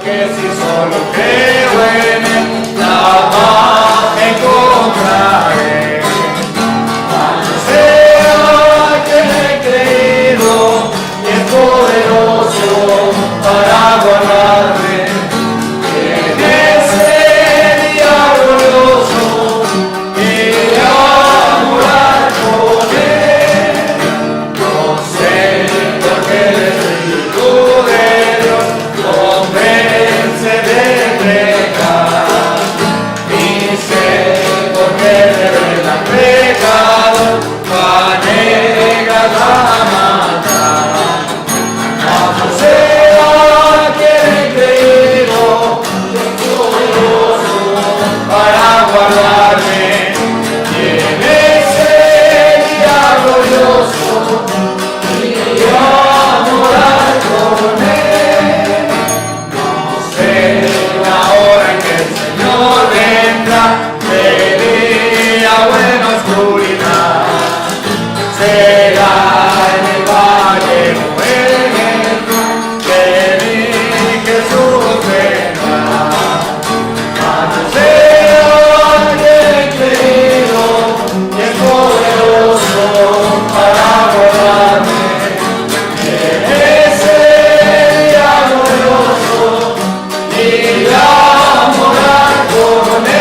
que si solo creo en Él, la paz encontraré. Cuando sea que he creído y es poderoso para guardarme en ese día glorioso, iré a morar con Él. No sé por qué el Espíritu de Dios convence de pecar, y sé por qué revela pecado, maneja la maldad. Cuando sea que he creído y poderoso para guardarme, y en ese día glorioso iré a morar con Él. No sé la hora en que el Señor vendrá, de día o en oscuridad. Será en el valle o en el mar, que mi Jesús vendrá. Cuando sea que he creído y es poderoso para guardarme, en ese día glorioso iré a morar con Él.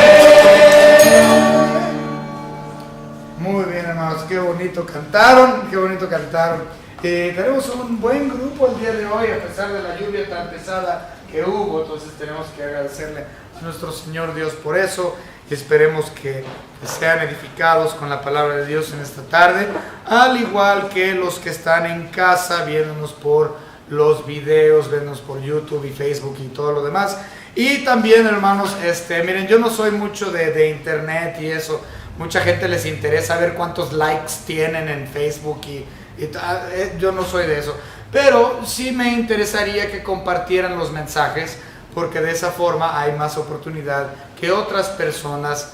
Muy bien, hermanos, qué bonito cantaron, qué bonito cantaron. Tenemos un buen grupo el día de hoy, a pesar de la lluvia tan pesada que hubo, entonces tenemos que agradecerle a nuestro Señor Dios por eso. Esperemos que sean edificados con la palabra de Dios en esta tarde, al igual que los que están en casa viéndonos por los videos, viéndonos por YouTube y Facebook y todo lo demás. Y también, hermanos, miren, yo no soy mucho de internet y eso. Mucha gente les interesa ver cuántos likes tienen en Facebook yo no soy de eso. Pero sí me interesaría que compartieran los mensajes, porque de esa forma hay más oportunidad que otras personas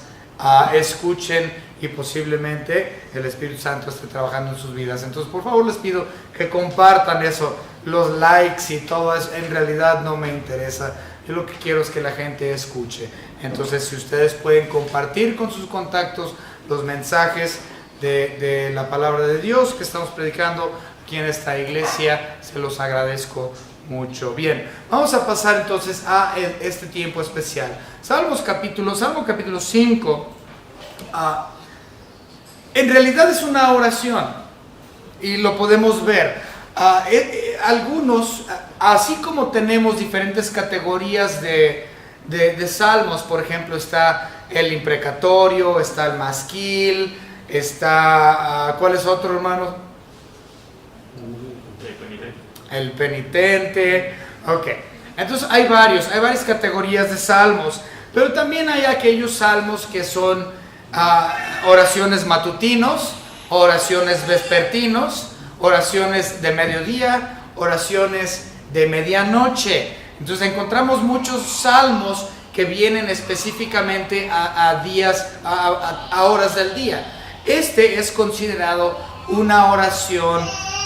escuchen y posiblemente el Espíritu Santo esté trabajando en sus vidas. Entonces, por favor, les pido que compartan eso. Los likes y todo eso en realidad no me interesa. Yo lo que quiero es que la gente escuche. Entonces, si ustedes pueden compartir con sus contactos los mensajes de la palabra de Dios que estamos predicando aquí en esta iglesia, se los agradezco mucho. Bien, vamos a pasar entonces a este tiempo especial. Salmo capítulo 5, en realidad es una oración y lo podemos ver. Algunos, así como tenemos diferentes categorías de salmos, por ejemplo, está el imprecatorio, está el masquil, está, ¿cuál es otro, hermano? El penitente. Ok, entonces hay varias categorías de salmos, pero también hay aquellos salmos que son oraciones matutinos, oraciones vespertinos, oraciones de mediodía, oraciones de medianoche. Entonces encontramos muchos salmos que vienen específicamente a horas del día. Este es considerado una oración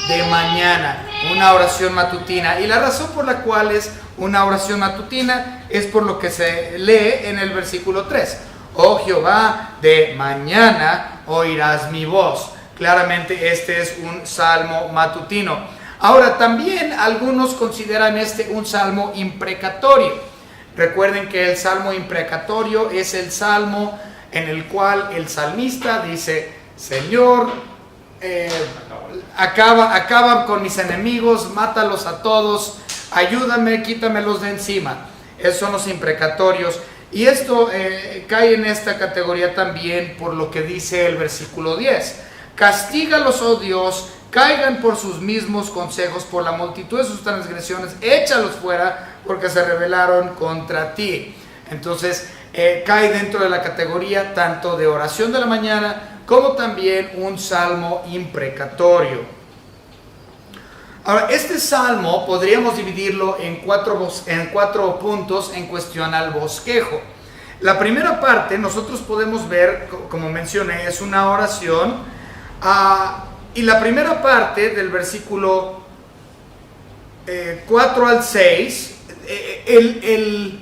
de mañana, una oración matutina, y la razón por la cual es una oración matutina es por lo que se lee en el versículo 3. Oh Jehová, de mañana oirás mi voz. Claramente este es un salmo matutino. Ahora, también algunos consideran un salmo imprecatorio. Recuerden que el salmo imprecatorio es el salmo en el cual el salmista dice: Señor, acaba con mis enemigos, mátalos a todos, ayúdame, quítamelos de encima. Esos son los imprecatorios. Y esto cae en esta categoría también por lo que dice el versículo 10. Castígalos, oh Dios, caigan por sus mismos consejos, por la multitud de sus transgresiones, échalos fuera, porque se rebelaron contra ti. Entonces, cae dentro de la categoría tanto de oración de la mañana, como también un salmo imprecatorio. Ahora, este salmo podríamos dividirlo en cuatro puntos en cuestión al bosquejo. La primera parte, nosotros podemos ver, como mencioné, es una oración. Y la primera parte del versículo 4 al 6 el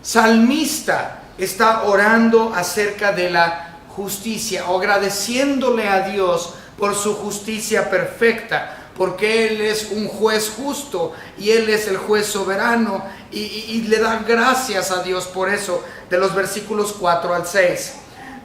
salmista está orando acerca de la justicia, o agradeciéndole a Dios por su justicia perfecta, porque Él es un juez justo y Él es el juez soberano, y le da gracias a Dios por eso, de los versículos 4 al 6.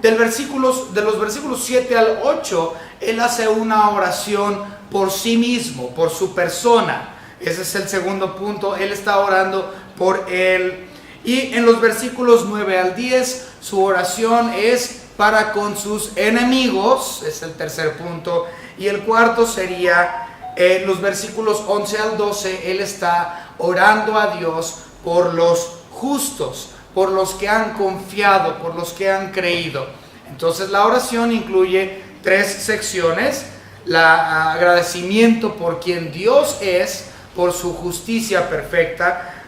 De los versículos 7 al 8, Él hace una oración por sí mismo, por su persona. Ese es el segundo punto, Él está orando por Él. Y en los versículos 9 al 10, su oración es para con sus enemigos, es el tercer punto. Y el cuarto sería, los versículos 11 al 12, Él está orando a Dios por los justos, por los que han confiado, por los que han creído. Entonces la oración incluye 3 secciones: la agradecimiento por quien Dios es, por su justicia perfecta,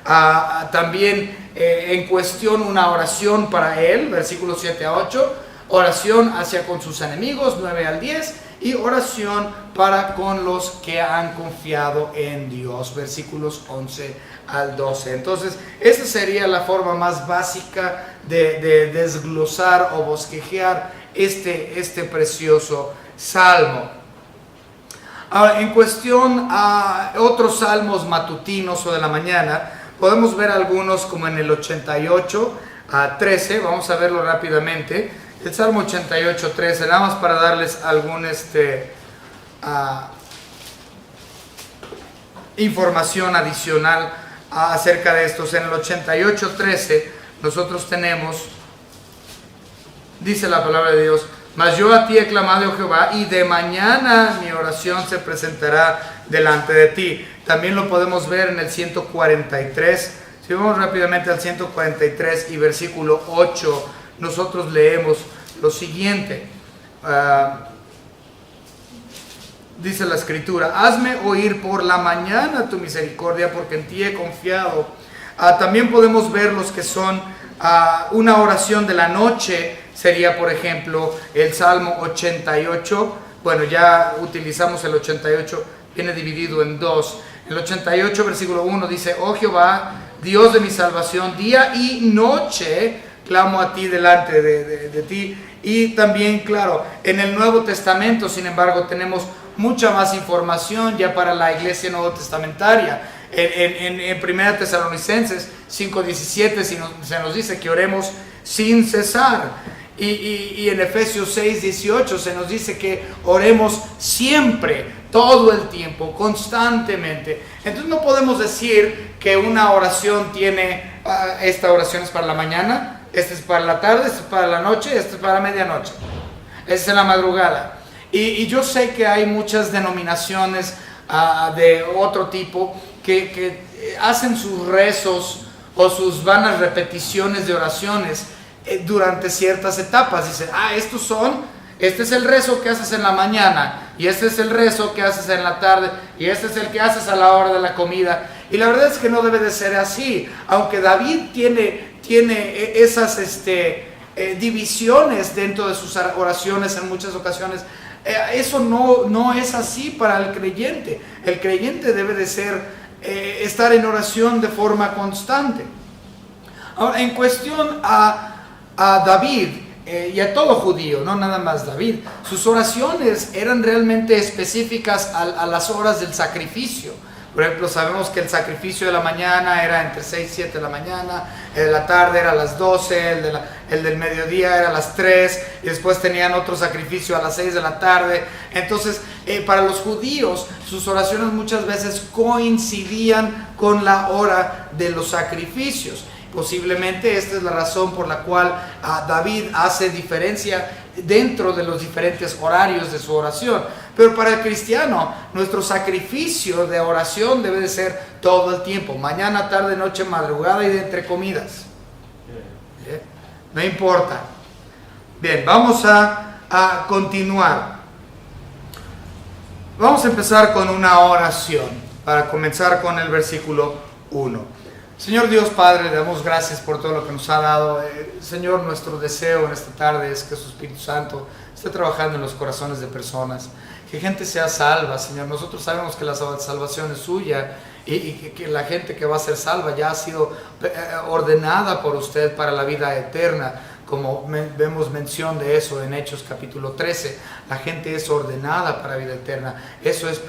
también en cuestión una oración para Él, versículos 7 a 8, oración hacia con sus enemigos, 9 al 10, y oración para con los que han confiado en Dios, versículos 11 al 12. Entonces, esta sería la forma más básica de desglosar o bosquejear este precioso salmo. Ahora, en cuestión a otros salmos matutinos o de la mañana, podemos ver algunos como en el 88 a 13, vamos a verlo rápidamente. El Salmo 88, 13, nada más para darles algún información adicional acerca de estos. En el 88, 13, nosotros tenemos, dice la palabra de Dios: mas yo a ti he clamado, oh Jehová, y de mañana mi oración se presentará delante de ti. También lo podemos ver en el 143. Si vamos rápidamente al 143 y versículo 8, nosotros leemos lo siguiente. Dice la escritura: hazme oír por la mañana tu misericordia, porque en ti he confiado. También podemos ver los que son una oración de la noche. Sería, por ejemplo, el Salmo 88. Bueno, ya utilizamos el 88, viene dividido en dos. El 88, versículo 1 dice: oh Jehová, Dios de mi salvación, día y noche clamo a ti delante de ti. Y también, claro, en el Nuevo Testamento, sin embargo, tenemos mucha más información ya para la iglesia nuevo testamentaria. En 1 Tesalonicenses 5:17 se nos dice que oremos sin cesar. Y en Efesios 6:18 se nos dice que oremos siempre, todo el tiempo, constantemente. Entonces no podemos decir que una oración tiene, esta oración es para la mañana, esta es para la tarde, esta es para la noche, esta es para la medianoche, esta es en la madrugada. Y yo sé que hay muchas denominaciones de otro tipo que hacen sus rezos o sus vanas repeticiones de oraciones durante ciertas etapas. Dicen: este es el rezo que haces en la mañana, y este es el rezo que haces en la tarde, y este es el que haces a la hora de la comida. Y la verdad es que no debe de ser así. Aunque David tiene esas divisiones dentro de sus oraciones en muchas ocasiones, eso no es así para el creyente. El creyente debe de estar en oración de forma constante. Ahora, en cuestión a David y a todo judío, no nada más David, sus oraciones eran realmente específicas a las horas del sacrificio. Por ejemplo, sabemos que el sacrificio de la mañana era entre 6 y 7 de la mañana, el de la tarde era a las 12, el del mediodía era a las 3, y después tenían otro sacrificio a las 6 de la tarde. Entonces, para los judíos, sus oraciones muchas veces coincidían con la hora de los sacrificios. Posiblemente esta es la razón por la cual David hace diferencia dentro de los diferentes horarios de su oración. Pero para el cristiano, nuestro sacrificio de oración debe de ser todo el tiempo: mañana, tarde, noche, madrugada y de entre comidas. No importa. Bien, vamos a continuar. Vamos a empezar con una oración para comenzar con el versículo 1. Señor Dios Padre, le damos gracias por todo lo que nos ha dado. Señor, nuestro deseo en esta tarde es que su Espíritu Santo esté trabajando en los corazones de personas, que gente sea salva. Señor, nosotros sabemos que la salvación es suya y que la gente que va a ser salva ya ha sido ordenada por usted para la vida eterna, como vemos mención de eso en Hechos capítulo 13. La gente es ordenada para vida eterna. Eso es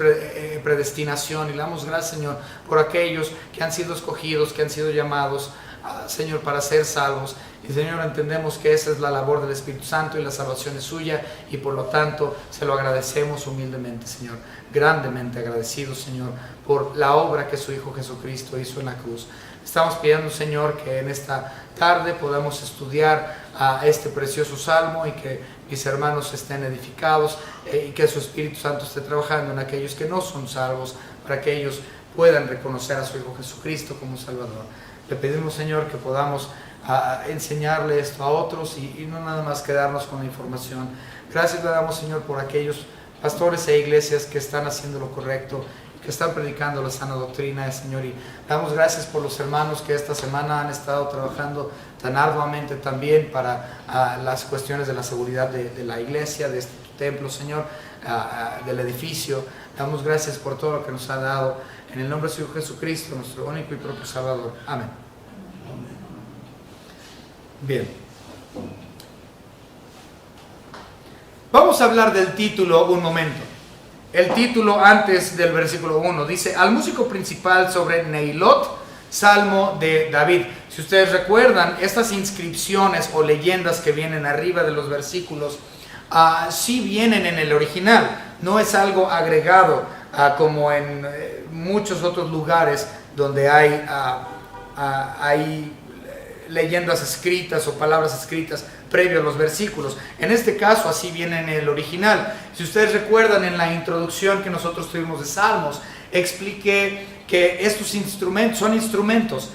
predestinación, y le damos gracias, Señor, por aquellos que han sido escogidos, que han sido llamados, Señor, para ser salvos. Y, Señor, entendemos que esa es la labor del Espíritu Santo y la salvación es suya, y por lo tanto se lo agradecemos humildemente, Señor, grandemente agradecidos, Señor, por la obra que su Hijo Jesucristo hizo en la cruz. Estamos pidiendo, Señor, que en esta tarde podamos estudiar este precioso salmo, y que mis hermanos estén edificados, y que su Espíritu Santo esté trabajando en aquellos que no son salvos, para que ellos puedan reconocer a su Hijo Jesucristo como Salvador. Le pedimos, Señor, que podamos enseñarle esto a otros, y no nada más quedarnos con la información. Gracias le damos, Señor, por aquellos pastores e iglesias que están haciendo lo correcto, que están predicando la sana doctrina, Señor, y damos gracias por los hermanos que esta semana han estado trabajando tan arduamente también para las cuestiones de la seguridad de la iglesia, de este templo, Señor, del edificio. Damos gracias por todo lo que nos ha dado, en el nombre de su Hijo Jesucristo, nuestro único y propio Salvador. Amén. Bien. Vamos a hablar del título un momento. El título antes del versículo 1 dice: al músico principal sobre Neilot, salmo de David. Si ustedes recuerdan, estas inscripciones o leyendas que vienen arriba de los versículos sí vienen en el original, no es algo agregado como en muchos otros lugares donde hay leyendas escritas o palabras escritas previo a los versículos. En este caso así viene en el original. Si ustedes recuerdan, en la introducción que nosotros tuvimos de Salmos, expliqué que estos instrumentos son instrumentos.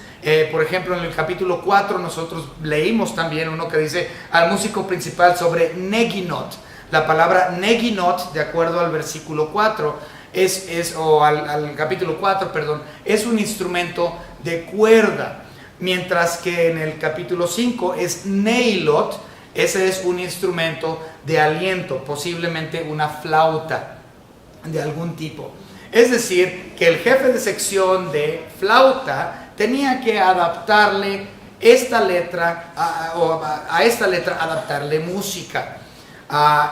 Por ejemplo, en el capítulo 4 nosotros leímos también uno que dice: al músico principal sobre Neginot. La palabra Neginot, de acuerdo al versículo 4, al capítulo 4, perdón, es un instrumento de cuerda. Mientras que en el capítulo 5 es Neilot, ese es un instrumento de aliento, posiblemente una flauta de algún tipo. Es decir, que el jefe de sección de flauta tenía que adaptarle esta letra, a esta letra adaptarle música.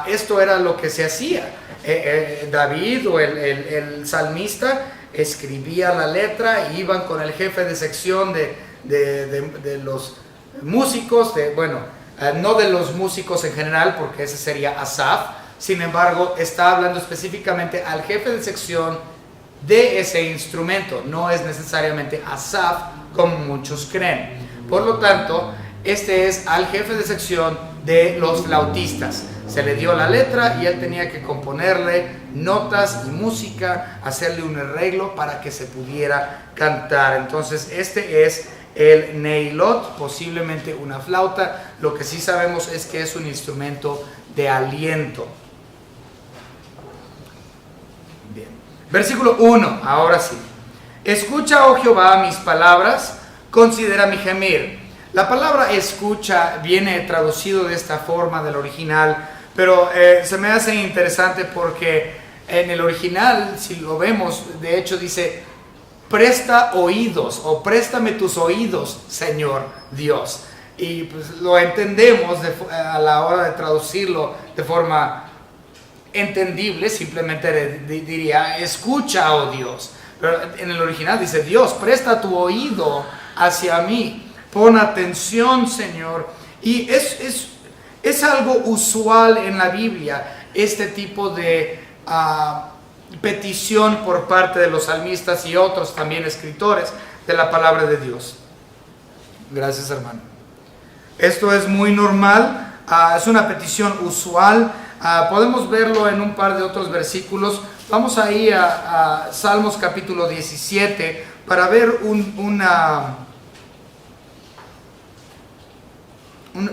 Esto era lo que se hacía. David o el salmista escribía la letra, e iban con el jefe de sección de los músicos, no de los músicos en general, porque ese sería Asaf. Sin embargo, está hablando específicamente al jefe de sección de ese instrumento. No es necesariamente Asaf, como muchos creen. Por lo tanto, este es al jefe de sección de los flautistas. Se le dio la letra y él tenía que componerle notas y música, hacerle un arreglo para que se pudiera cantar. Entonces, este es el Neilot, posiblemente una flauta. Lo que sí sabemos es que es un instrumento de aliento. Bien. Versículo 1, ahora sí. Escucha, oh Jehová, mis palabras, considera mi gemir. La palabra escucha viene traducido de esta forma del original, pero se me hace interesante porque en el original, si lo vemos, de hecho dice: presta oídos, o préstame tus oídos, Señor Dios. Y pues lo entendemos a la hora de traducirlo de forma entendible, simplemente diría: escucha, oh Dios. Pero en el original dice: Dios, presta tu oído hacia mí, pon atención, Señor. Y es algo usual en la Biblia, este tipo de petición por parte de los salmistas y otros también escritores de la palabra de Dios. Gracias, hermano. Esto es muy normal, es una petición usual. Podemos verlo en un par de otros versículos. Vamos ahí a Salmos capítulo 17 para ver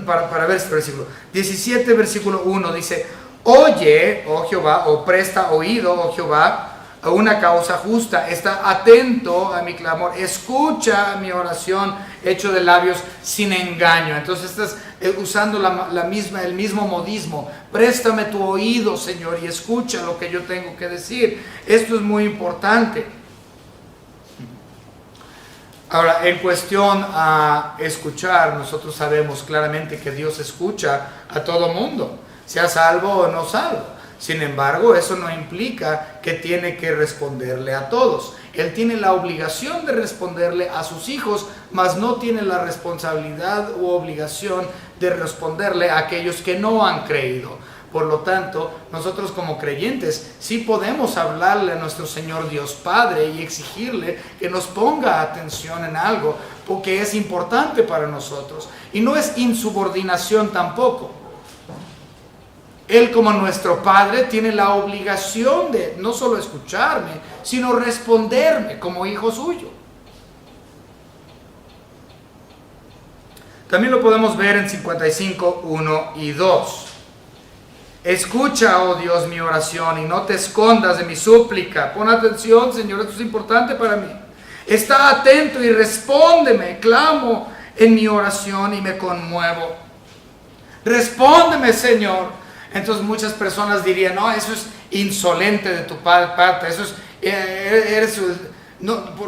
para ver este versículo. 17, versículo 1 dice: oye, oh Jehová, o presta oído, oh Jehová, a una causa justa. Está atento a mi clamor. Escucha mi oración, hecho de labios sin engaño. Entonces estás usando el mismo modismo. Préstame tu oído, Señor, y escucha lo que yo tengo que decir. Esto es muy importante. Ahora, en cuestión a escuchar, nosotros sabemos claramente que Dios escucha a todo mundo, sea salvo o no salvo. Sin embargo, eso no implica que tiene que responderle a todos. Él tiene la obligación de responderle a sus hijos, mas no tiene la responsabilidad u obligación de responderle a aquellos que no han creído. Por lo tanto, nosotros como creyentes sí podemos hablarle a nuestro Señor Dios Padre y exigirle que nos ponga atención en algo, porque es importante para nosotros. Y no es insubordinación tampoco. Él, como nuestro Padre, tiene la obligación de no solo escucharme, sino responderme como hijo suyo. También lo podemos ver en 55, 1 y 2. Escucha, oh Dios, mi oración y no te escondas de mi súplica. Pon atención, Señor, esto es importante para mí. Está atento y respóndeme. Clamo en mi oración y me conmuevo. Respóndeme, Señor. Entonces muchas personas dirían, no, eso es insolente de tu parte, eso es,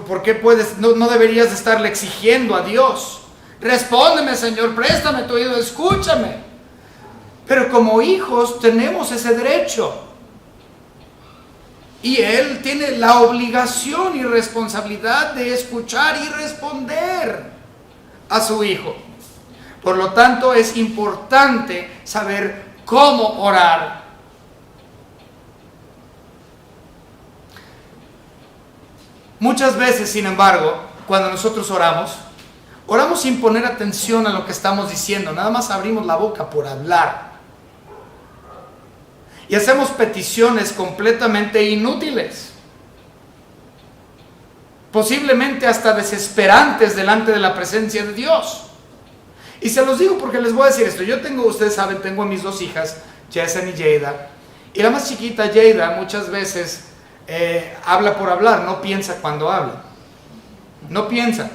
¿por qué no deberías estarle exigiendo a Dios? Respóndeme, Señor, préstame tu oído, escúchame. Pero como hijos tenemos ese derecho. Y Él tiene la obligación y responsabilidad de escuchar y responder a su hijo. Por lo tanto, es importante saber cómo orar. Muchas veces, sin embargo, cuando nosotros oramos sin poner atención a lo que estamos diciendo, nada más abrimos la boca por hablar. Y hacemos peticiones completamente inútiles, posiblemente hasta desesperantes delante de la presencia de Dios. Y se los digo porque les voy a decir esto. Ustedes saben, tengo a mis dos hijas, Jason y Jada. Y la más chiquita, Jada, muchas veces habla por hablar, no piensa cuando habla. No piensa.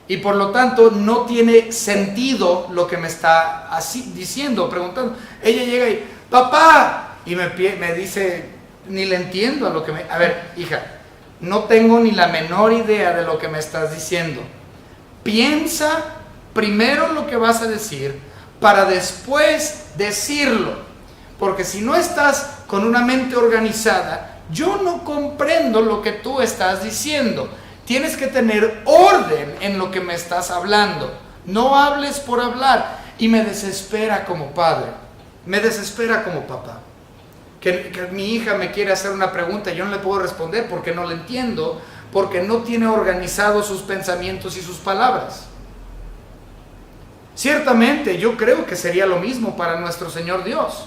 Y por lo tanto no tiene sentido lo que me está diciendo, preguntando. Ella llega y, papá, y me dice, ni le entiendo a lo que me... A ver, hija, no tengo ni la menor idea de lo que me estás diciendo. Piensa primero lo que vas a decir para después decirlo, porque si no estás con una mente organizada, yo no comprendo lo que tú estás diciendo. Tienes que tener orden en lo que me estás hablando, no hables por hablar. Y me desespera como padre, me desespera como papá, que mi hija me quiere hacer una pregunta y yo no le puedo responder porque no le entiendo, porque no tiene organizado sus pensamientos y sus palabras. Ciertamente yo creo que sería lo mismo para nuestro Señor Dios.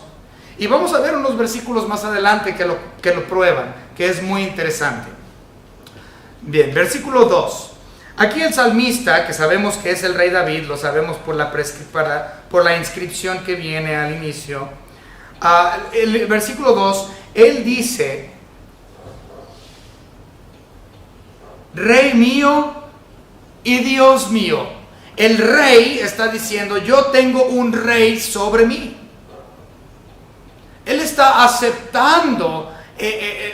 Y vamos a ver unos versículos más adelante que lo prueban, que es muy interesante. Bien, versículo 2. Aquí el salmista, que sabemos que es el rey David, lo sabemos por la inscripción que viene al inicio. El versículo 2, él dice, Rey mío y Dios mío. El rey está diciendo, yo tengo un rey sobre mí. Él está aceptando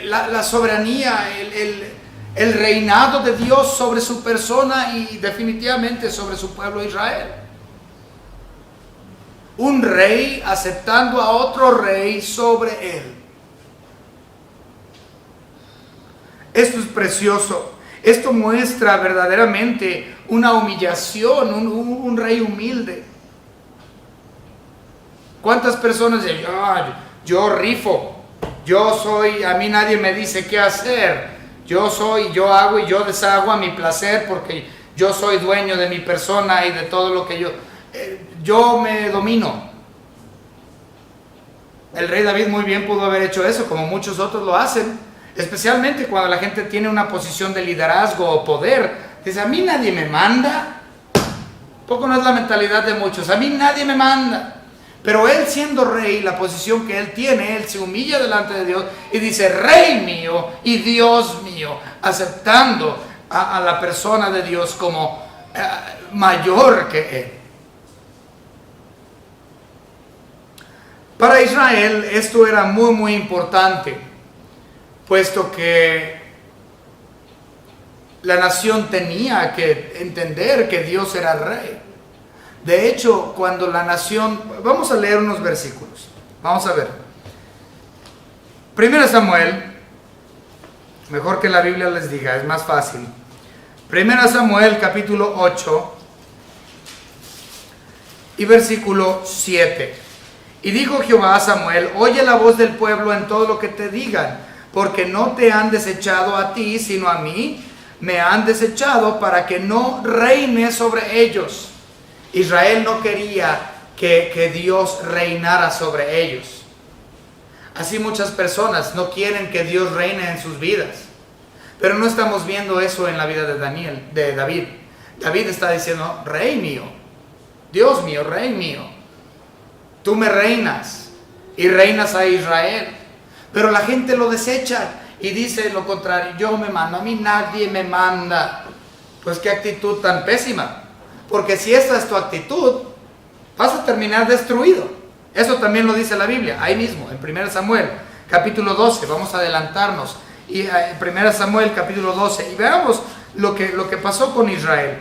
la soberanía, el reinado de Dios sobre su persona y definitivamente sobre su pueblo Israel. Un rey aceptando a otro rey sobre él. Esto es precioso. Esto muestra verdaderamente una humillación, un rey humilde. ¿Cuántas personas dicen, yo rifo, a mí nadie me dice qué hacer, yo hago y yo deshago a mi placer porque yo soy dueño de mi persona y de todo lo que yo me domino? El rey David muy bien pudo haber hecho eso, como muchos otros lo hacen, especialmente cuando la gente tiene una posición de liderazgo o poder. Dice, a mí nadie me manda. Poco no es la mentalidad de muchos, a mí nadie me manda. Pero él, siendo rey, la posición que él tiene, él se humilla delante de Dios y dice, Rey mío y Dios mío, aceptando a la persona de Dios como mayor que él. Para Israel esto era muy muy importante, puesto que la nación tenía que entender que Dios era rey. De hecho, cuando la nación... Vamos a leer unos versículos. Vamos a ver. 1 Samuel, mejor que la Biblia les diga, es más fácil. 1 Samuel capítulo 8 y versículo 7. Y dijo Jehová a Samuel: oye la voz del pueblo en todo lo que te digan, porque no te han desechado a ti, sino a mí me han desechado para que no reine sobre ellos. Israel no quería que Dios reinara sobre ellos. Así muchas personas no quieren que Dios reine en sus vidas. Pero no estamos viendo eso en la vida de David. David está diciendo: rey mío, Dios mío, rey mío, tú me reinas y reinas a Israel. Pero la gente lo desecha y dice lo contrario: yo me mando, a mí nadie me manda. Pues qué actitud tan pésima, porque si esta es tu actitud, vas a terminar destruido. Eso también lo dice la Biblia, ahí mismo, en 1 Samuel, capítulo 12, vamos a adelantarnos, y 1 Samuel, capítulo 12, y veamos lo que pasó con Israel.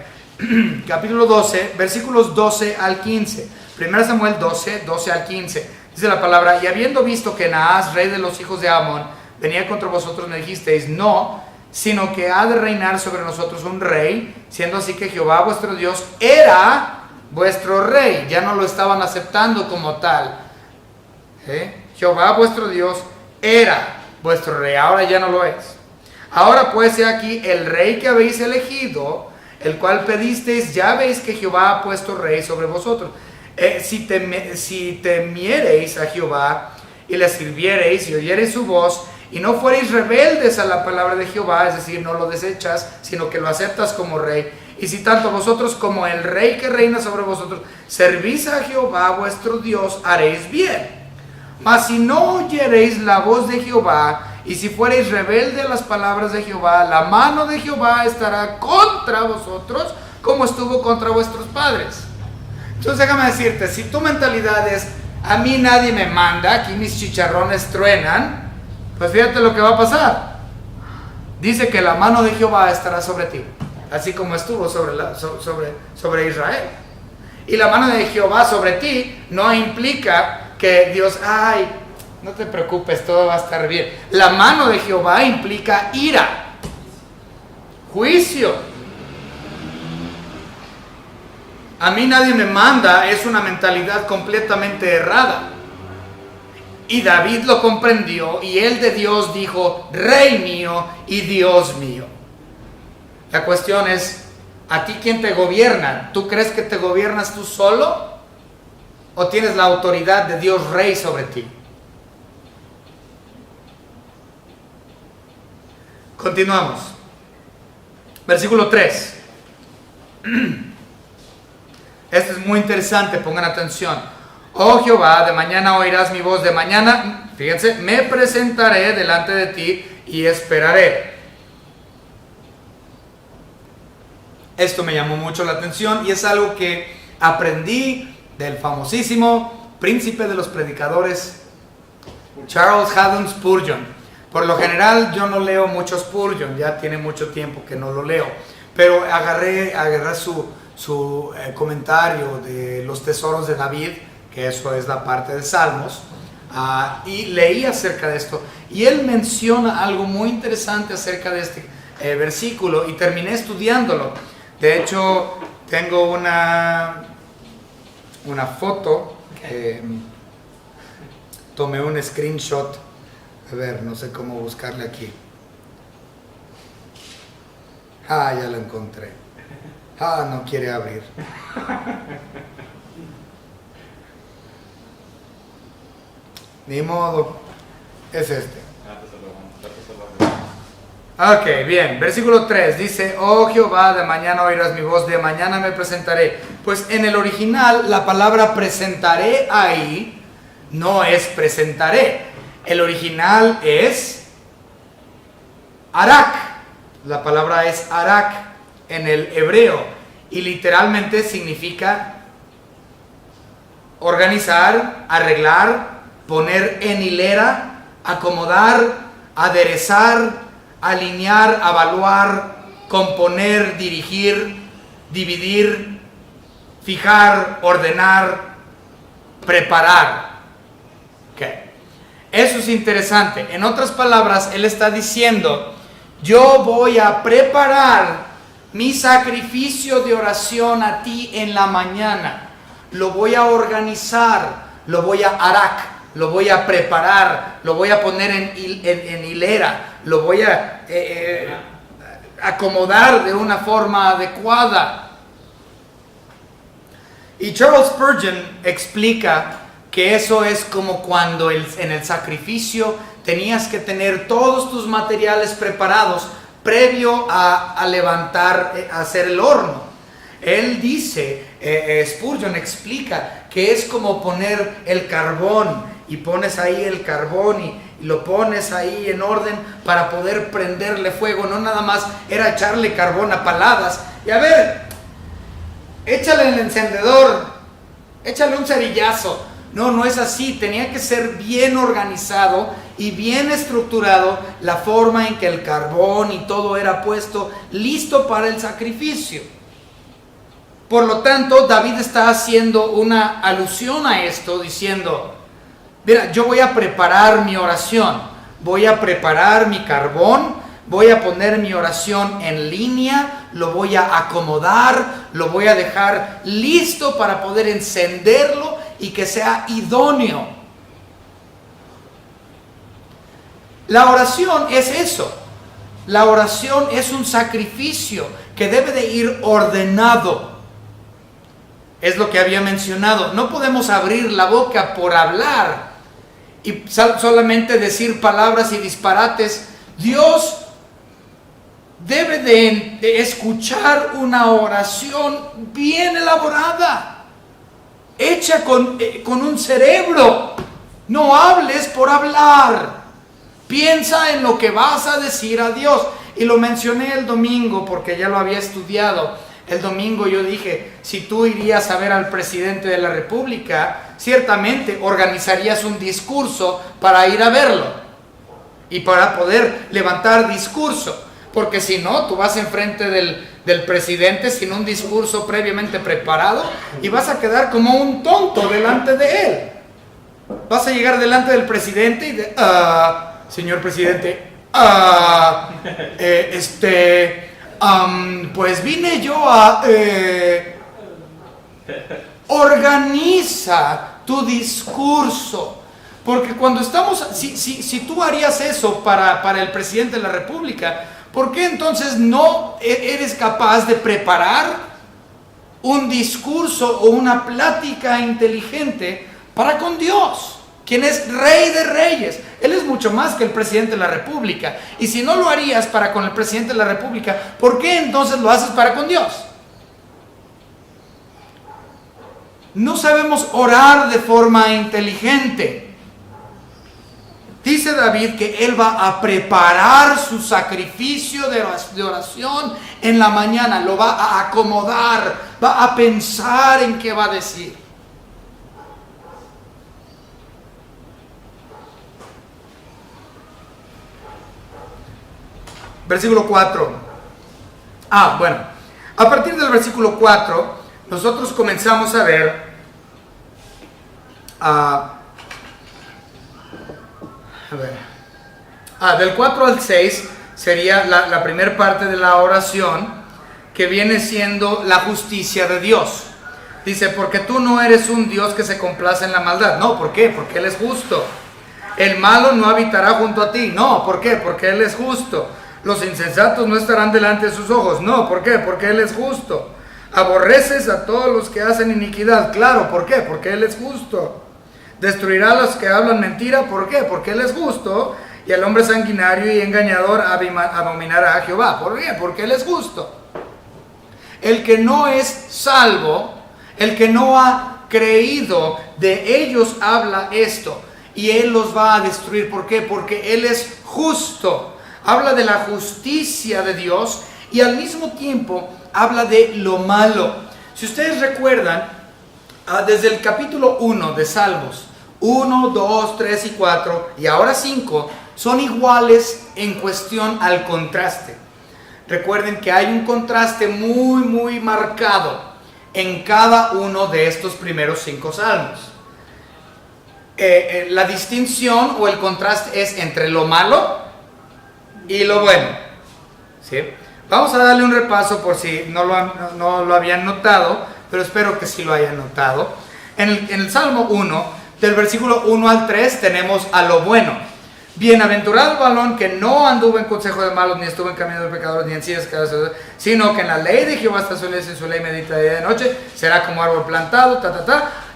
Capítulo 12, versículos 12 al 15, 1 Samuel 12, 12 al 15, dice la palabra: y habiendo visto que Naas, rey de los hijos de Amón, venía contra vosotros, me dijisteis: no, sino que ha de reinar sobre nosotros un rey, siendo así que Jehová vuestro Dios era vuestro rey. Ya no lo estaban aceptando como tal. Jehová vuestro Dios era vuestro rey, ahora ya no lo es. Ahora pues he aquí el rey que habéis elegido, el cual pedisteis, ya veis que Jehová ha puesto rey sobre vosotros. Si temiereis a Jehová y le sirviereis y oyereis su voz, y no fuereis rebeldes a la palabra de Jehová, es decir, no lo desechas, sino que lo aceptas como rey. Y si tanto vosotros como el rey que reina sobre vosotros servís a Jehová vuestro Dios, haréis bien. Mas si no oyereis la voz de Jehová, y si fuereis rebelde a las palabras de Jehová, la mano de Jehová estará contra vosotros, como estuvo contra vuestros padres. Entonces déjame decirte, si tu mentalidad es: a mí nadie me manda, aquí mis chicharrones truenan, pues fíjate lo que va a pasar. Dice que la mano de Jehová estará sobre ti, así como estuvo sobre Israel. Y la mano de Jehová sobre ti no implica que Dios, ay, no te preocupes, todo va a estar bien. La mano de Jehová implica ira, juicio. A mí nadie me manda es una mentalidad completamente errada. Y David lo comprendió, y él de Dios dijo: rey mío y Dios mío. La cuestión es: ¿a ti quién te gobierna? ¿Tú crees que te gobiernas tú solo? ¿O tienes la autoridad de Dios rey sobre ti? Continuamos. Versículo 3. Esto es muy interesante, pongan atención. Oh Jehová, de mañana oirás mi voz, de mañana, fíjense, me presentaré delante de ti y esperaré. Esto me llamó mucho la atención y es algo que aprendí del famosísimo príncipe de los predicadores, Charles Haddon Spurgeon. Por lo general yo no leo mucho Spurgeon, ya tiene mucho tiempo que no lo leo, pero agarré su comentario de los tesoros de David, que eso es la parte de Salmos, y leí acerca de esto, y él menciona algo muy interesante acerca de este versículo, y terminé estudiándolo. De hecho, tengo una foto, tomé un screenshot, a ver, no sé cómo buscarle aquí. Ya lo encontré. No quiere abrir. Ni modo, es este. Ok, bien, versículo 3 dice: oh Jehová, de mañana oirás mi voz, de mañana me presentaré. Pues en el original la palabra presentaré ahí no es presentaré. El original es arak. La palabra es arak en el hebreo y literalmente significa organizar, arreglar, poner en hilera, acomodar, aderezar, alinear, evaluar, componer, dirigir, dividir, fijar, ordenar, preparar. Okay. Eso es interesante. En otras palabras, Él está diciendo, yo voy a preparar mi sacrificio de oración a ti en la mañana. Lo voy a organizar, lo voy a arak, lo voy a preparar, lo voy a poner en hilera, lo voy a acomodar de una forma adecuada. Y Charles Spurgeon explica que eso es como cuando en el sacrificio tenías que tener todos tus materiales preparados previo a levantar, a hacer el horno. Él dice, Spurgeon explica que es como poner el carbón, y pones ahí el carbón y lo pones ahí en orden para poder prenderle fuego. No nada más era echarle carbón a paladas y a ver, échale el encendedor, échale un cerillazo. No, no es así. Tenía que ser bien organizado y bien estructurado la forma en que el carbón y todo era puesto listo para el sacrificio. Por lo tanto, David está haciendo una alusión a esto, diciendo, mira, yo voy a preparar mi oración, voy a preparar mi carbón, voy a poner mi oración en línea, lo voy a acomodar, lo voy a dejar listo para poder encenderlo y que sea idóneo. La oración es eso. La oración es un sacrificio que debe de ir ordenado. Es lo que había mencionado. No podemos abrir la boca por hablar y solamente decir palabras y disparates. Dios debe de escuchar una oración bien elaborada, hecha con un cerebro. No hables por hablar. Piensa en lo que vas a decir a Dios. Y lo mencioné el domingo porque ya lo había estudiado. El domingo yo dije, si tú irías a ver al presidente de la República, ciertamente organizarías un discurso para ir a verlo y para poder levantar discurso. Porque si no, tú vas enfrente del presidente sin un discurso previamente preparado y vas a quedar como un tonto delante de él. Vas a llegar delante del presidente y señor presidente, pues vine yo a... organiza tu discurso. Porque cuando estamos... Si tú harías eso para el presidente de la República, ¿por qué entonces no eres capaz de preparar un discurso o una plática inteligente para con Dios, quien es Rey de Reyes? Él es mucho más que el presidente de la República. Y si no lo harías para con el presidente de la República, ¿por qué entonces lo haces para con Dios? No sabemos orar de forma inteligente. Dice David que él va a preparar su sacrificio de oración en la mañana. Lo va a acomodar, va a pensar en qué va a decir. Versículo 4. Bueno. A partir del versículo 4, nosotros comenzamos a ver del 4 al 6 sería la primera parte de la oración, que viene siendo la justicia de Dios. Dice, porque tú no eres un Dios que se complace en la maldad. No, ¿por qué? Porque Él es justo. El malo no habitará junto a ti. No, ¿por qué? Porque Él es justo. Los insensatos no estarán delante de sus ojos. No, ¿por qué? Porque Él es justo. Aborreces a todos los que hacen iniquidad. Claro, ¿por qué? Porque Él es justo. Destruirá a los que hablan mentira. ¿Por qué? Porque Él es justo. Y al hombre sanguinario y engañador abominará a Jehová. ¿Por qué? Porque Él es justo. El que no es salvo, el que no ha creído, de ellos habla esto. Y Él los va a destruir. ¿Por qué? Porque Él es justo. Habla de la justicia de Dios y al mismo tiempo habla de lo malo. Si ustedes recuerdan, desde el capítulo 1 de Salmos, 1, 2, 3 y 4 y ahora 5, son iguales en cuestión al contraste. recuerden que hay un contraste muy marcado en cada uno de estos primeros 5 salmos. La distinción o el contraste es entre lo malo y lo bueno, ¿sí? Vamos a darle un repaso por si no lo habían notado, pero espero que sí lo hayan notado. En el Salmo 1, del versículo 1 al 3, tenemos a lo bueno. Bienaventurado el varón que no anduvo en consejo de malos, ni estuvo en camino de pecadores, ni en sillas de caballeros, sino que en la ley de Jehová está su ley, en su ley medita día y de noche, será como árbol plantado,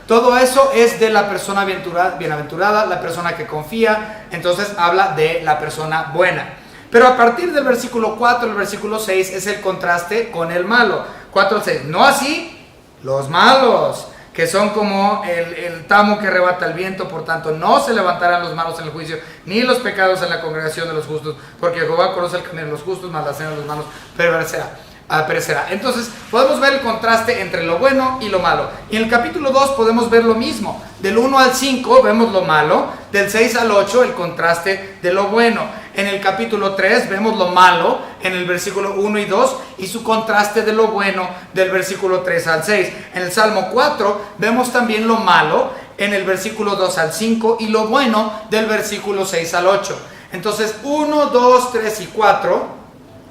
Todo eso es de la persona bienaventurada, la persona que confía. Entonces habla de la persona buena. Pero a partir del versículo 4 al versículo 6 es el contraste con el malo. 4 al 6. No así los malos, que son como el tamo que arrebata el viento. Por tanto, no se levantarán los malos en el juicio, ni los pecados en la congregación de los justos, porque Jehová conoce el camino de los justos, mas la senda de los malos perecerá. Entonces podemos ver el contraste entre lo bueno y lo malo. Y en el capítulo 2 podemos ver lo mismo. Del 1 al 5 vemos lo malo, del 6 al 8 el contraste de lo bueno. En el capítulo 3 vemos lo malo en el versículo 1 y 2 y su contraste de lo bueno del versículo 3 al 6. En el Salmo 4 vemos también lo malo en el versículo 2 al 5 y lo bueno del versículo 6 al 8. Entonces 1, 2, 3 y 4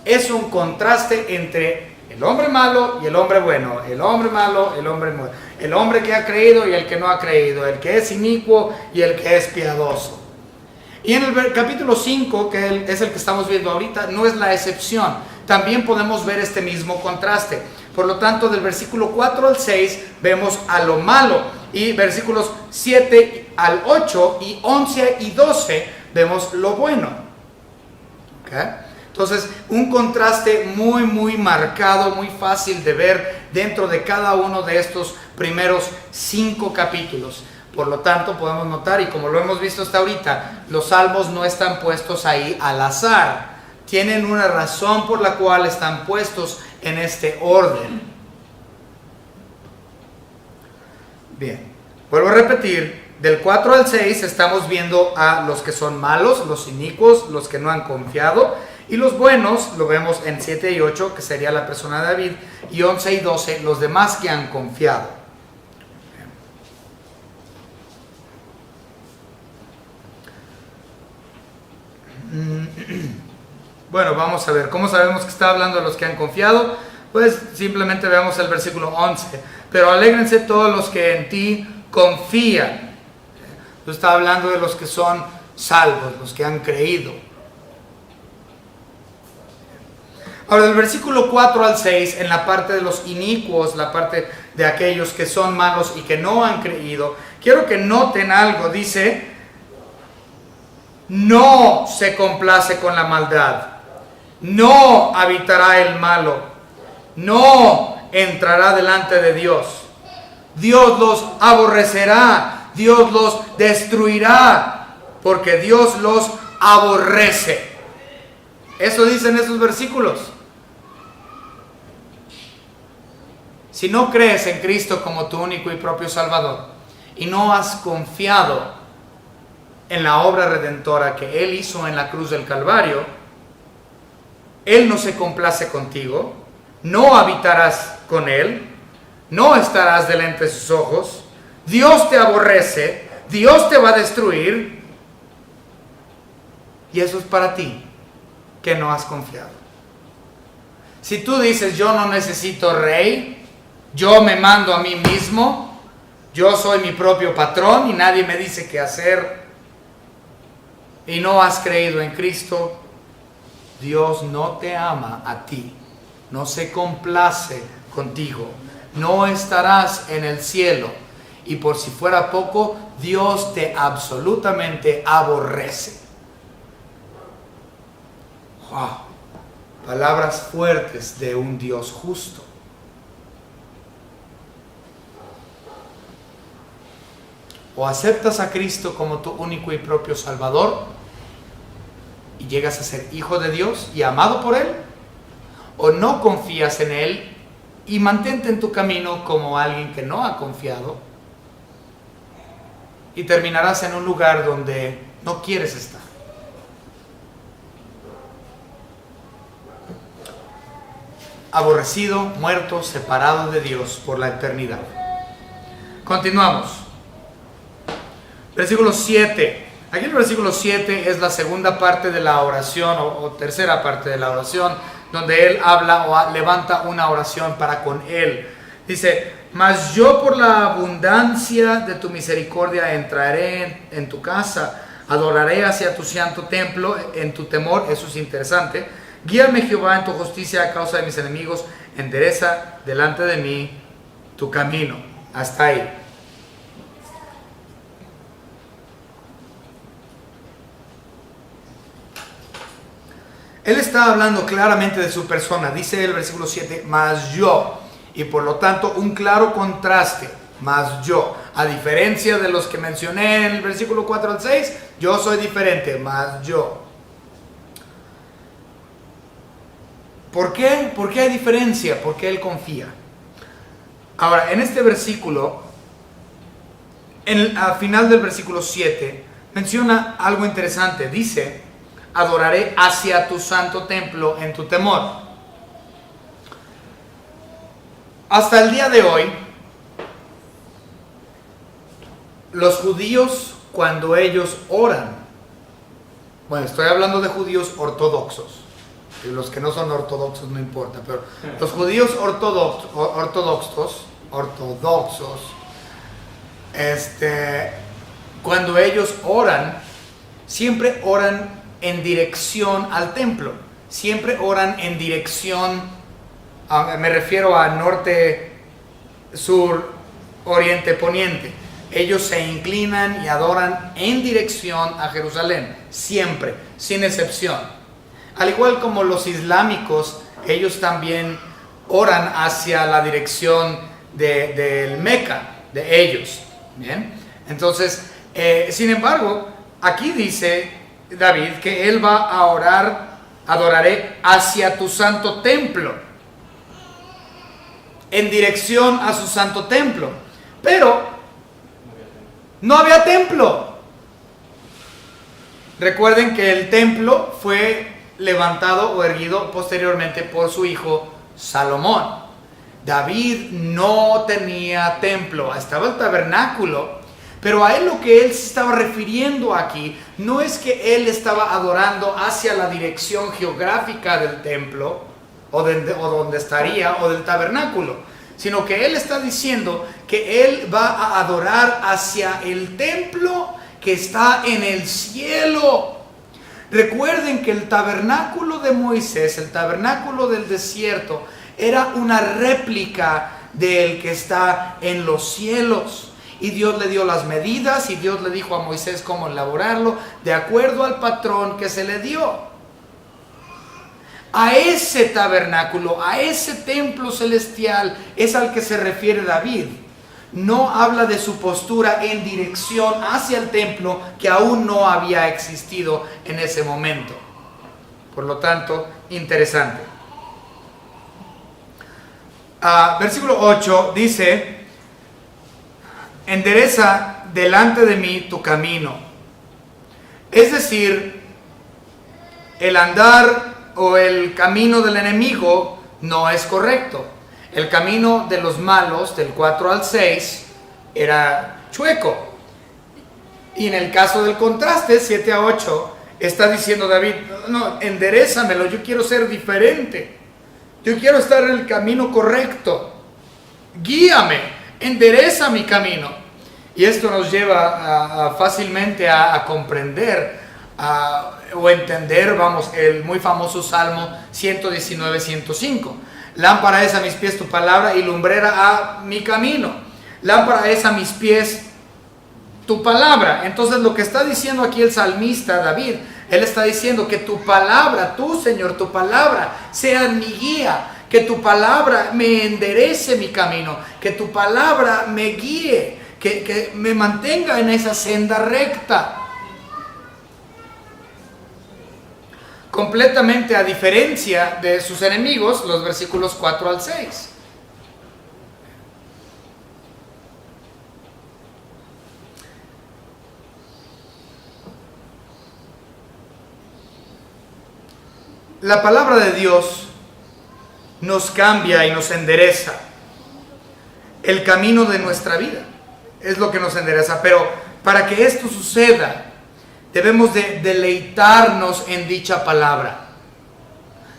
es un contraste entre el hombre malo y el hombre bueno, el hombre malo, el hombre bueno, el hombre que ha creído y el que no ha creído, el que es inicuo y el que es piadoso. Y en el capítulo 5, que es el que estamos viendo ahorita, no es la excepción. También podemos ver este mismo contraste. Por lo tanto, del versículo 4 al 6 vemos a lo malo, y versículos 7 al 8 y 11 y 12 vemos lo bueno. ¿Okay? Entonces, un contraste muy marcado, muy fácil de ver dentro de cada uno de estos primeros 5 capítulos. Por lo tanto, podemos notar, y como lo hemos visto hasta ahorita, los salmos no están puestos ahí al azar. Tienen una razón por la cual están puestos en este orden. Bien, vuelvo a repetir, del 4 al 6 estamos viendo a los que son malos, los inicuos, los que no han confiado. Y los buenos lo vemos en 7 y 8, que sería la persona de David, y 11 y 12, los demás que han confiado. Bueno, vamos a ver, ¿cómo sabemos que está hablando de los que han confiado? Pues simplemente veamos el versículo 11. Pero alégrense todos los que en ti confían. Está hablando de los que son salvos, los que han creído. Ahora, del versículo 4 al 6, en la parte de los inicuos, la parte de aquellos que son malos y que no han creído, quiero que noten algo. Dice, no se complace con la maldad, no habitará el malo, no entrará delante de Dios. Dios los aborrecerá, Dios los destruirá, porque Dios los aborrece. Eso dicen esos versículos. Si no crees en Cristo como tu único y propio Salvador y no has confiado en la obra redentora que Él hizo en la cruz del Calvario, Él no se complace contigo, no habitarás con Él, no estarás delante de sus ojos, Dios te aborrece, Dios te va a destruir, y eso es para ti que no has confiado. Si tú dices, yo no necesito rey, yo me mando a mí mismo, yo soy mi propio patrón y nadie me dice qué hacer, y no has creído en Cristo, Dios no te ama a ti, no se complace contigo, no estarás en el cielo, y por si fuera poco, Dios te absolutamente aborrece. Wow, palabras fuertes de un Dios justo. O aceptas a Cristo como tu único y propio Salvador y llegas a ser hijo de Dios y amado por Él, o no confías en Él y mantente en tu camino como alguien que no ha confiado y terminarás en un lugar donde no quieres estar. aborrecido, muerto, separado de Dios por la eternidad. Continuamos. Versículo 7. Aquí en el versículo 7 es la segunda parte de la oración o tercera parte de la oración, donde él habla o levanta una oración para con él. Dice: mas yo por la abundancia de tu misericordia entraré en tu casa, adoraré hacia tu santo templo en tu temor. Eso es interesante. Guíame, Jehová, en tu justicia a causa de mis enemigos, endereza delante de mí tu camino. Hasta ahí. Él está hablando claramente de su persona. Dice el versículo 7, mas yo. Y por lo tanto un claro contraste, mas yo. A diferencia de los que mencioné en el versículo 4 al 6, yo soy diferente, mas yo. ¿Por qué? ¿Por qué hay diferencia? Porque él confía. Ahora, en este versículo, al final del versículo 7, menciona algo interesante. Dice: adoraré hacia tu santo templo en tu temor. Hasta el día de hoy, los judíos, cuando ellos oran, bueno, estoy hablando de judíos ortodoxos, y los que no son ortodoxos no importa, pero los judíos ortodoxos, cuando ellos oran, siempre oran en dirección al templo, siempre oran en dirección, me refiero a norte, sur, oriente, poniente. Ellos se inclinan y adoran en dirección a Jerusalén, siempre, sin excepción. Al igual como los islámicos, ellos también oran hacia la dirección del Meca, de ellos. Bien, entonces, sin embargo, aquí dice David que él va a orar: adoraré hacia tu santo templo, en dirección a su santo templo. Pero no había templo. Recuerden que el templo fue levantado o erguido posteriormente por su hijo Salomón. David no tenía templo, estaba el tabernáculo, pero a él lo que él se estaba refiriendo aquí no es que él estaba adorando hacia la dirección geográfica del templo o donde estaría, o del tabernáculo, sino que él está diciendo que él va a adorar hacia el templo que está en el cielo. Recuerden que el tabernáculo de Moisés, el tabernáculo del desierto, era una réplica del que está en los cielos. Y Dios le dio las medidas y Dios le dijo a Moisés cómo elaborarlo de acuerdo al patrón que se le dio. A ese tabernáculo, a ese templo celestial es al que se refiere David. No habla de su postura en dirección hacia el templo que aún no había existido en ese momento. Por lo tanto, interesante. Versículo 8 dice: endereza delante de mí tu camino. Es decir, el andar o el camino del enemigo no es correcto. El camino de los malos, del 4 al 6, era chueco. Y en el caso del contraste, 7 a 8, está diciendo David: no, enderézamelo, yo quiero ser diferente. Yo quiero estar en el camino correcto. Guíame, endereza mi camino. Y esto nos lleva fácilmente a comprender o entender, el muy famoso Salmo 119, 105. Lámpara es a mis pies tu palabra y lumbrera a mi camino. Lámpara es a mis pies tu palabra. Entonces lo que está diciendo aquí el salmista David, él está diciendo que tu palabra, tú Señor, tu palabra sea mi guía, que tu palabra me enderece mi camino, que tu palabra me guíe, que me mantenga en esa senda recta. Completamente a diferencia de sus enemigos, los versículos 4 al 6. La palabra de Dios nos cambia y nos endereza el camino de nuestra vida. Es lo que nos endereza. Pero para que esto suceda, debemos de deleitarnos en dicha palabra.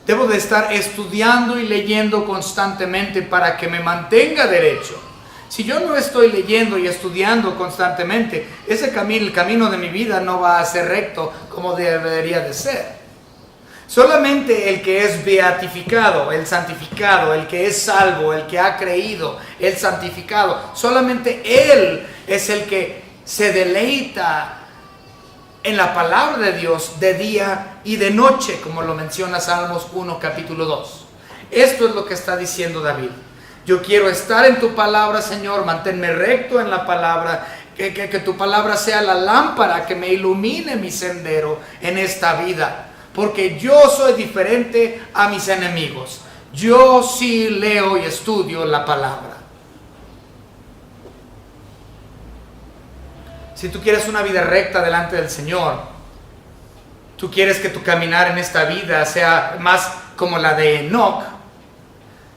Debo de estar estudiando y leyendo constantemente para que me mantenga derecho. Si yo no estoy leyendo y estudiando constantemente, ese camino, el camino de mi vida no va a ser recto como debería de ser. Solamente el que es beatificado, el santificado, el que es salvo, el que ha creído, el santificado, solamente él es el que se deleita en la palabra de Dios de día y de noche, como lo menciona Salmos 1, capítulo 2. Esto es lo que está diciendo David. Yo quiero estar en tu palabra, Señor, manténme recto en la palabra, que tu palabra sea la lámpara que me ilumine mi sendero en esta vida. Porque yo soy diferente a mis enemigos. Yo sí leo y estudio la palabra. Si tú quieres una vida recta delante del Señor, tú quieres que tu caminar en esta vida sea más como la de Enoc,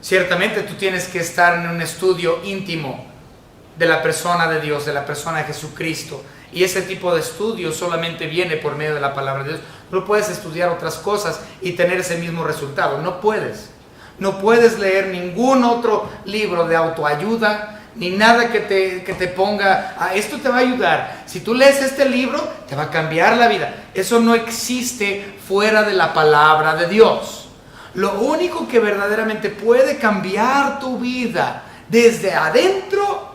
ciertamente tú tienes que estar en un estudio íntimo de la persona de Dios, de la persona de Jesucristo. Y ese tipo de estudio solamente viene por medio de la palabra de Dios. No puedes estudiar otras cosas y tener ese mismo resultado. No puedes. No puedes leer ningún otro libro de autoayuda, ni nada que te ponga, esto te va a ayudar. Si tú lees este libro, te va a cambiar la vida. Eso no existe fuera de la palabra de Dios. Lo único que verdaderamente puede cambiar tu vida desde adentro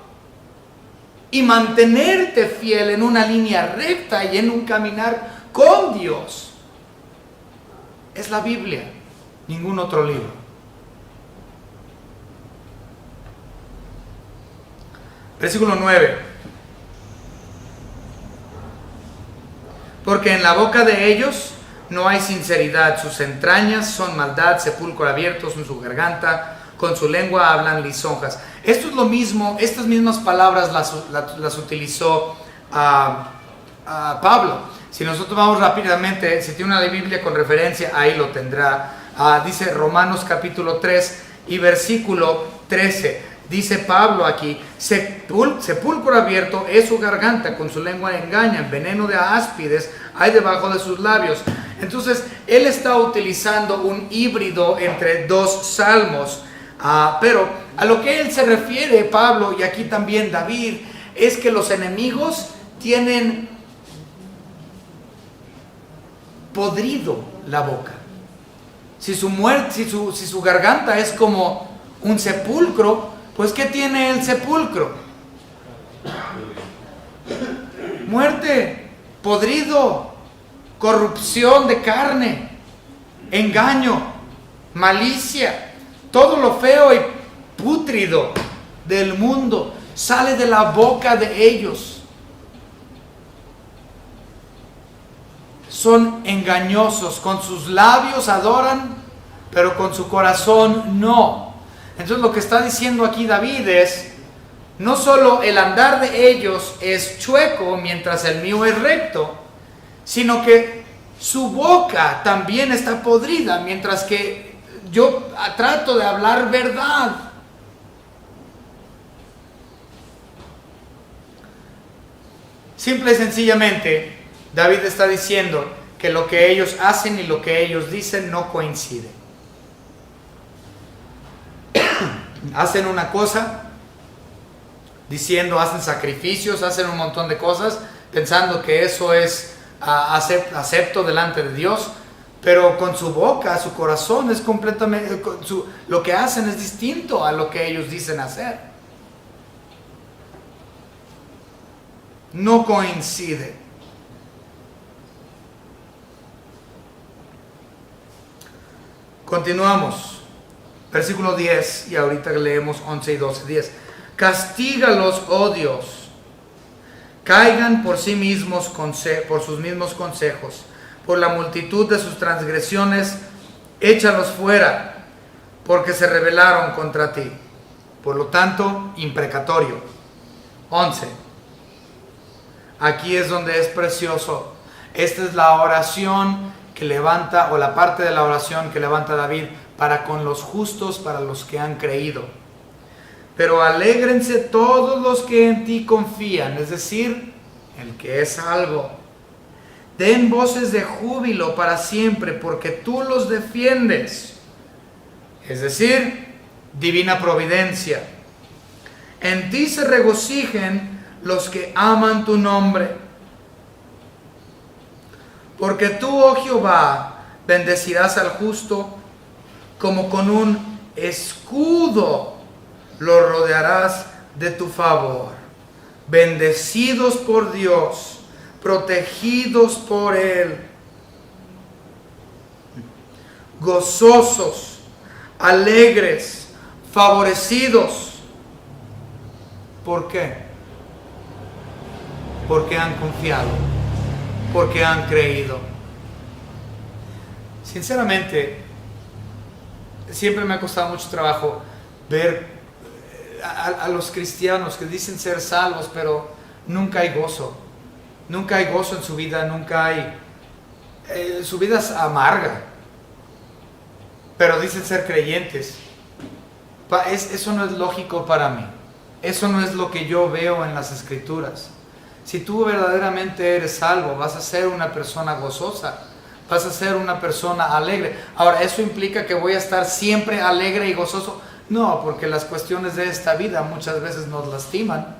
y mantenerte fiel en una línea recta y en un caminar con Dios es la Biblia, ningún otro libro. Versículo 9. Porque en la boca de ellos no hay sinceridad, sus entrañas son maldad, sepulcro abierto en su garganta, con su lengua hablan lisonjas. Esto es lo mismo, estas mismas palabras las utilizó Pablo. Si nosotros vamos rápidamente, si tiene una Biblia con referencia, ahí lo tendrá. Dice Romanos capítulo 3 y versículo 13. Dice Pablo aquí, sepulcro abierto es su garganta, con su lengua engañan, veneno de áspides hay debajo de sus labios. Entonces, él está utilizando un híbrido entre dos salmos. Pero a lo que él se refiere, Pablo, y aquí también David, es que los enemigos tienen podrido la boca. Si su garganta es como un sepulcro, pues ¿qué tiene el sepulcro? Muerte, podrido, corrupción de carne, engaño, malicia. Todo lo feo y pútrido del mundo sale de la boca de ellos. Son engañosos, con sus labios adoran, pero con su corazón no. Entonces lo que está diciendo aquí David es, no solo el andar de ellos es chueco mientras el mío es recto, sino que su boca también está podrida, mientras que yo trato de hablar verdad. Simple y sencillamente, David está diciendo que lo que ellos hacen y lo que ellos dicen no coincide. Hacen una cosa, hacen sacrificios, hacen un montón de cosas, pensando que eso es acepto delante de Dios. Pero con su boca, su corazón es completamente, lo que hacen es distinto a lo que ellos dicen hacer. No coincide. Continuamos. Versículo 10, y ahorita leemos 11 y 12. 10. Castígalos, oh Dios, caigan por sí mismos, por sus mismos consejos. Por la multitud de sus transgresiones, échalos fuera, porque se rebelaron contra ti. Por lo tanto, imprecatorio. 11. Aquí es donde es precioso. Esta es la oración que levanta, o la parte de la oración que levanta David para con los justos, para los que han creído. Pero alégrense todos los que en ti confían, es decir, el que es salvo. Den voces de júbilo para siempre, porque tú los defiendes. Es decir, divina providencia. En ti se regocijen los que aman tu nombre. Porque tú, oh Jehová, bendecirás al justo, como con un escudo lo rodearás de tu favor. Bendecidos por Dios, protegidos por Él, gozosos, alegres, favorecidos. ¿Por qué? Porque han confiado, porque han creído. Sinceramente, siempre me ha costado mucho trabajo ver a los cristianos que dicen ser salvos, pero nunca hay gozo. Nunca hay gozo en su vida, nunca hay... su vida es amarga. Pero dicen ser creyentes. Eso no es lógico para mí. Eso no es lo que yo veo en las Escrituras. Si tú verdaderamente eres salvo, vas a ser una persona gozosa. Vas a ser una persona alegre. Ahora, ¿eso implica que voy a estar siempre alegre y gozoso? No, porque las cuestiones de esta vida muchas veces nos lastiman.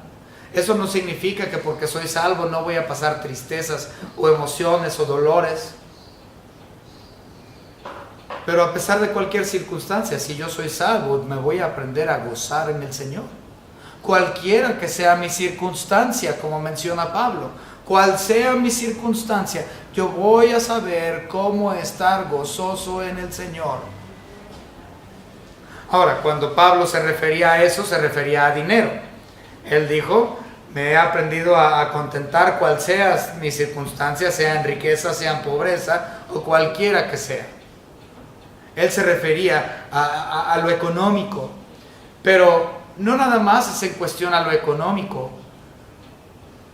Eso no significa que porque soy salvo no voy a pasar tristezas o emociones o dolores. Pero a pesar de cualquier circunstancia, si yo soy salvo, me voy a aprender a gozar en el Señor. Cualquiera que sea mi circunstancia, como menciona Pablo, cual sea mi circunstancia, yo voy a saber cómo estar gozoso en el Señor. Ahora, cuando Pablo se refería a eso, se refería a dinero. Él dijo: me he aprendido a contentar cual sea mi circunstancia, sea en riqueza, sea en pobreza o cualquiera que sea. Él se refería a lo económico, pero no nada más es en cuestión a lo económico,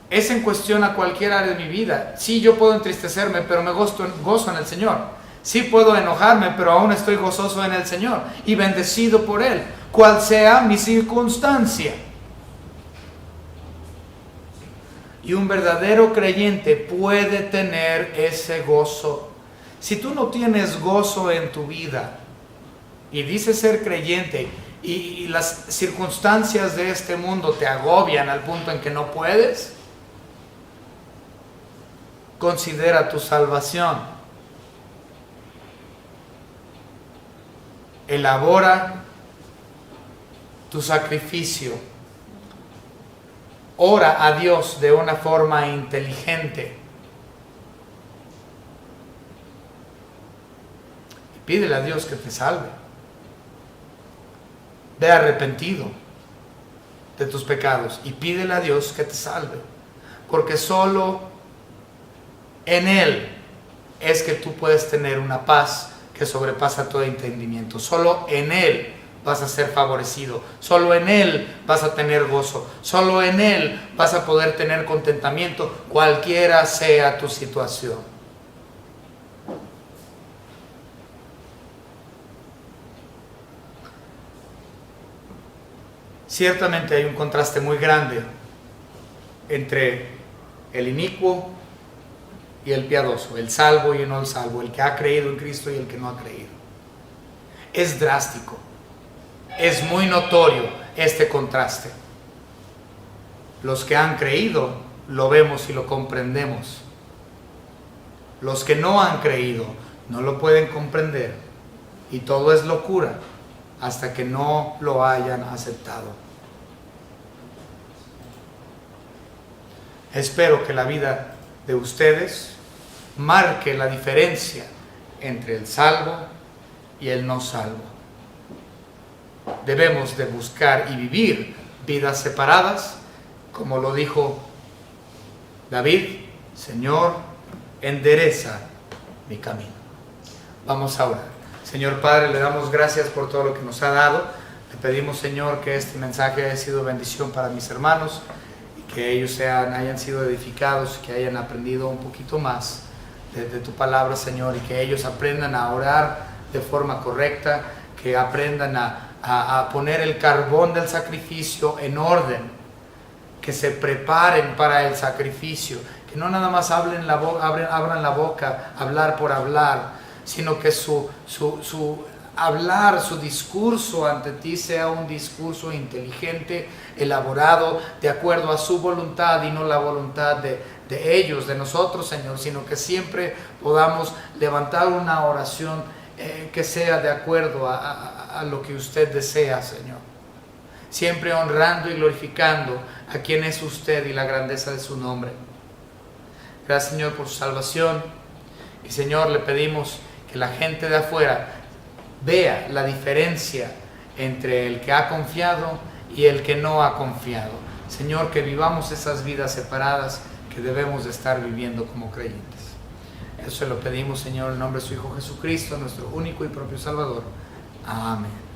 es en cuestión a cualquier área de mi vida. Sí, yo puedo entristecerme, pero me gozo en el Señor. Sí puedo enojarme, pero aún estoy gozoso en el Señor y bendecido por Él, cual sea mi circunstancia. Y un verdadero creyente puede tener ese gozo. Si tú no tienes gozo en tu vida y dices ser creyente y las circunstancias de este mundo te agobian al punto en que no puedes, considera tu salvación. Elabora tu sacrificio. Ora a Dios de una forma inteligente. Y pídele a Dios que te salve. Ve arrepentido de tus pecados y pídele a Dios que te salve. Porque solo en Él es que tú puedes tener una paz que sobrepasa todo entendimiento. Solo en Él vas a ser favorecido. Solo en Él vas a tener gozo. Solo en Él vas a poder tener contentamiento, cualquiera sea tu situación. Ciertamente hay un contraste muy grande entre el inicuo y el piadoso, el salvo y el no salvo, el que ha creído en Cristo y el que no ha creído. Es drástico, es muy notorio este contraste. Los que han creído lo vemos y lo comprendemos. Los que no han creído no lo pueden comprender y todo es locura hasta que no lo hayan aceptado. Espero que la vida de ustedes marque la diferencia entre el salvo y el no salvo. Debemos de buscar y vivir vidas separadas, como lo dijo David: Señor, endereza mi camino. Vamos a orar. Señor Padre, le damos gracias por todo lo que nos ha dado. Le pedimos, Señor, que este mensaje haya sido bendición para mis hermanos, que ellos hayan sido edificados, que hayan aprendido un poquito más de tu palabra, Señor, y que ellos aprendan a orar de forma correcta, que aprendan a poner el carbón del sacrificio en orden, que se preparen para el sacrificio, que no nada más abran la boca, hablar por hablar, sino que su hablar, su discurso ante ti sea un discurso inteligente, elaborado, de acuerdo a su voluntad y no la voluntad de ellos, de nosotros, Señor, sino que siempre podamos levantar una oración que sea de acuerdo a lo que usted desea, Señor. Siempre honrando y glorificando a quien es usted y la grandeza de su nombre. Gracias, Señor, por su salvación. Y, Señor, le pedimos que la gente de afuera vea la diferencia entre el que ha confiado y el que no ha confiado. Señor, que vivamos esas vidas separadas que debemos de estar viviendo como creyentes. Eso se lo pedimos, Señor, en nombre de su Hijo Jesucristo, nuestro único y propio Salvador. Amén.